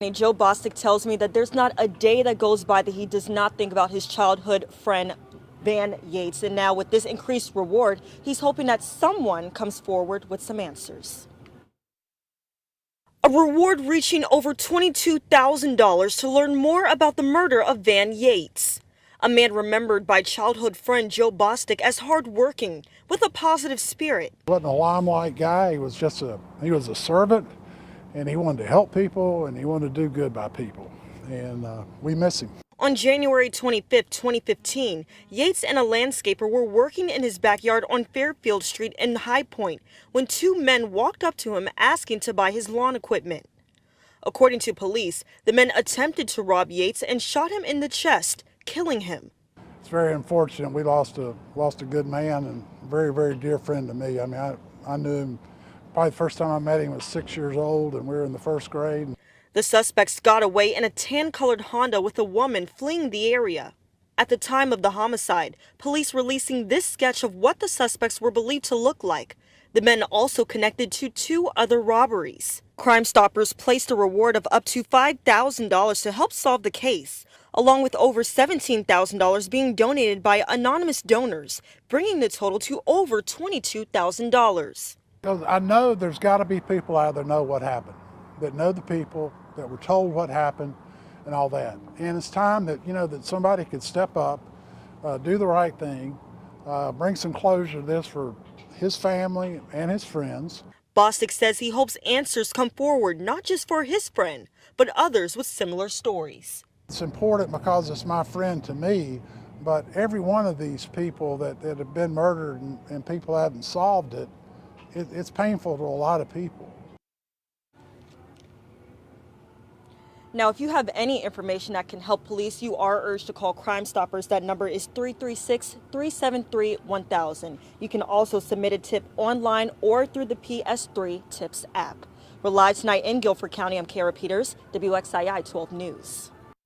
Joe Bostic tells me that there's not a day that goes by that he does not think about his childhood friend Van Yates. And now with this increased reward, he's hoping that someone comes forward with some answers. A reward reaching over $22,000 to learn more about the murder of Van Yates. A man remembered by childhood friend Joe Bostic as hardworking, with a positive spirit. He wasn't a limelight guy, he was a servant, and he wanted to help people and he wanted to do good by people. And we miss him. On January 25, 2015, Yates and a landscaper were working in his backyard on Fairfield Street in High Point when two men walked up to him asking to buy his lawn equipment. According to police, the men attempted to rob Yates and shot him in the chest, killing him. It's very unfortunate. We lost a good man and a very, very dear friend to me. I mean, I knew him, probably the first time I met him was 6 years old and we were in the first grade. The suspects got away in a tan-colored Honda with a woman fleeing the area. At the time of the homicide, police releasing this sketch of what the suspects were believed to look like. The men also connected to two other robberies. Crime Stoppers placed a reward of up to $5,000 to help solve the case, along with over $17,000 being donated by anonymous donors, bringing the total to over $22,000. I know there's got to be people out there that know what happened, that know the people, that were told what happened and all that. And it's time that, that somebody could step up, do the right thing, bring some closure to this for his family and his friends. Bostic says he hopes answers come forward, not just for his friend, but others with similar stories. It's important because it's my friend to me, but every one of these people that have been murdered and people haven't solved it, it's painful to a lot of people. Now, if you have any information that can help police, you are urged to call Crime Stoppers. That number is 336-373-1000. You can also submit a tip online or through the PS3 Tips app. We're live tonight in Guilford County. I'm Kara Peters, WXII 12 News.